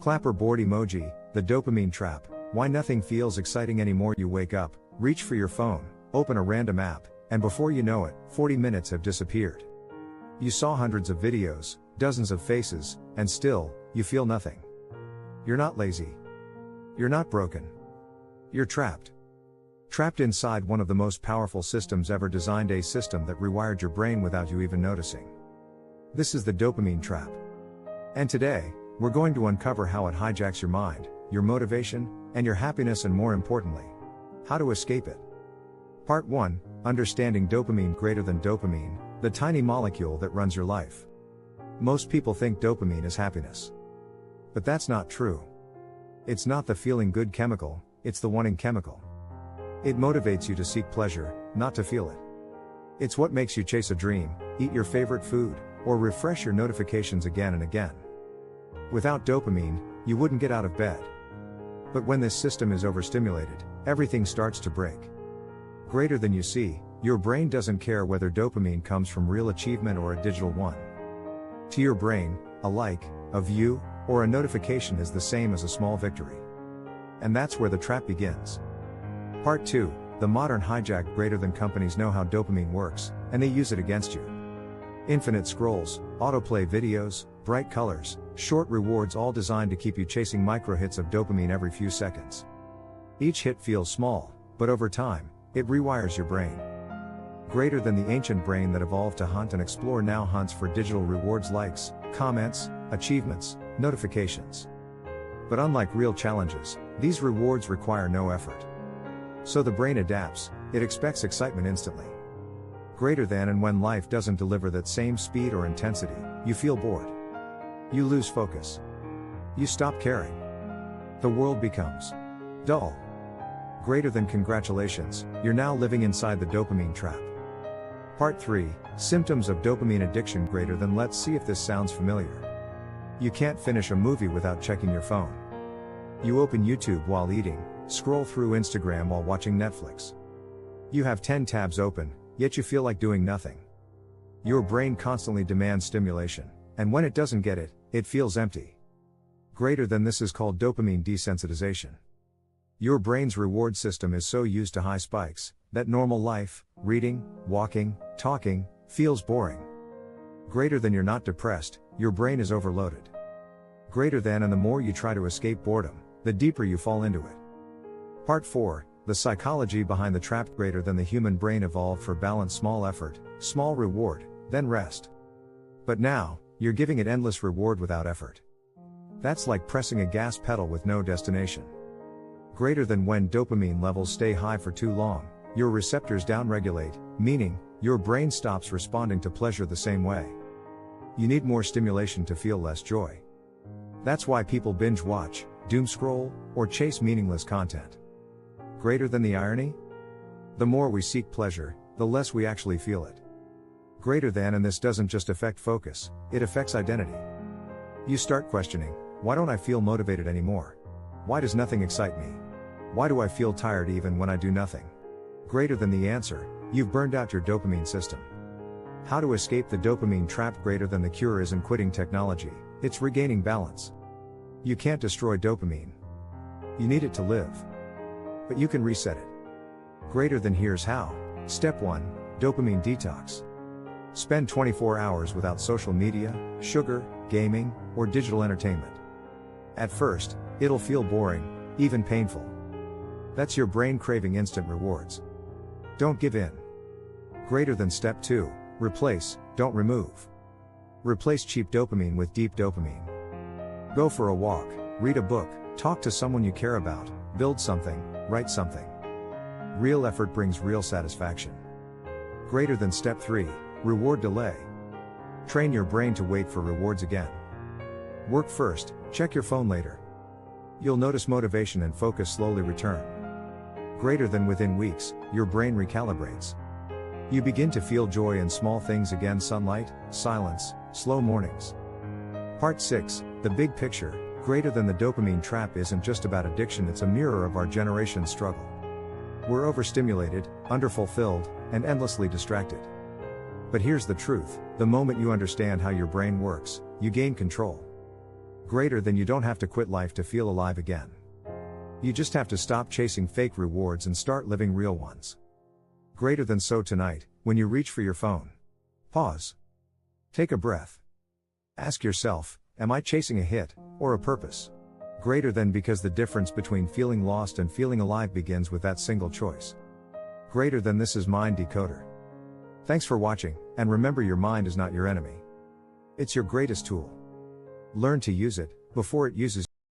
Clapper board emoji, the dopamine trap. Why nothing feels exciting anymore. You wake up, reach for your phone, open a random app, and before you know it, 40 minutes have disappeared. You saw hundreds of videos, dozens of faces, and still, you feel nothing. You're not lazy. You're not broken. You're trapped. Trapped inside one of the most powerful systems ever designed, a system that rewired your brain without you even noticing. This is the dopamine trap. And today, we're going to uncover how it hijacks your mind, your motivation, and your happiness, and more importantly, how to escape it. Part 1, Understanding Dopamine. Greater than dopamine, the tiny molecule that runs your life. Most people think dopamine is happiness. But that's not true. It's not the feeling good chemical, it's the wanting chemical. It motivates you to seek pleasure, not to feel it. It's what makes you chase a dream, eat your favorite food, or refresh your notifications again and again. Without dopamine, you wouldn't get out of bed. But when this system is overstimulated, everything starts to break. Greater than you see, your brain doesn't care whether dopamine comes from real achievement or a digital one. To your brain, a like, a view, or a notification is the same as a small victory. And that's where the trap begins. Part 2, the modern hijack. Greater than companies know how dopamine works, and they use it against you. Infinite scrolls, autoplay videos, bright colors, short rewards, all designed to keep you chasing micro hits of dopamine every few seconds. Each hit feels small, but over time, it rewires your brain. Greater than the ancient brain that evolved to hunt and explore now hunts for digital rewards, likes, comments, achievements, notifications. But unlike real challenges, these rewards require no effort. So the brain adapts, it expects excitement instantly. Greater than, and when life doesn't deliver that same speed or intensity, you feel bored. You lose focus. You stop caring. The world becomes dull. Greater than, congratulations, you're now living inside the dopamine trap. Part 3, Symptoms of Dopamine Addiction. Greater than, let's see if this sounds familiar. You can't finish a movie without checking your phone. You open YouTube while eating, scroll through Instagram while watching Netflix. You have 10 tabs open, yet you feel like doing nothing. Your brain constantly demands stimulation, and when it doesn't get it, it feels empty. Greater than, this is called dopamine desensitization. Your brain's reward system is so used to high spikes, that normal life, reading, walking, talking, feels boring. Greater than, you're not depressed, your brain is overloaded. Greater than, and the more you try to escape boredom, the deeper you fall into it. Part 4, The Psychology Behind the Trap. Greater than, the human brain evolved for balance, small effort, small reward, then rest. But now, you're giving it endless reward without effort. That's like pressing a gas pedal with no destination. Greater than, when dopamine levels stay high for too long, your receptors downregulate, meaning, your brain stops responding to pleasure the same way. You need more stimulation to feel less joy. That's why people binge watch, doom scroll, or chase meaningless content. Greater than, the irony? The more we seek pleasure, the less we actually feel it. Greater than, and this doesn't just affect focus, it affects identity. You start questioning, why don't I feel motivated anymore? Why does nothing excite me? Why do I feel tired even when I do nothing? Greater than, the answer, you've burned out your dopamine system. How to escape the dopamine trap. Greater than, the cure isn't quitting technology, it's regaining balance. You can't destroy dopamine. You need it to live. But you can reset it. Greater than, here's how. Step 1, dopamine detox. Spend 24 hours without social media, sugar, gaming, or digital entertainment. At first, it'll feel boring, even painful. That's your brain craving instant rewards. Don't give in. Greater than, step 2, replace, don't remove. Replace cheap dopamine with deep dopamine. Go for a walk, read a book, talk to someone you care about, build something, write something. Real effort brings real satisfaction. Greater than, step 3, reward delay. Train your brain to wait for rewards again. Work first, check your phone later. You'll notice motivation and focus slowly return. Greater than, within weeks, your brain recalibrates. You begin to feel joy in small things again: sunlight, silence, slow mornings. Part 6, the big picture. Greater than, the dopamine trap isn't just about addiction, it's a mirror of our generation's struggle. We're overstimulated, underfulfilled, and endlessly distracted. But here's the truth, the moment you understand how your brain works, you gain control. Greater than you don't have to quit life to feel alive again. You just have to stop chasing fake rewards and start living real ones. Greater than so tonight, when you reach for your phone. Pause. Take a breath. Ask yourself, am I chasing a hit, or a purpose? Greater than because the difference between feeling lost and feeling alive begins with that single choice. Greater than. This is Mind Decoder. Thanks for watching, and remember, your mind is not your enemy. It's your greatest tool. Learn to use it, before it uses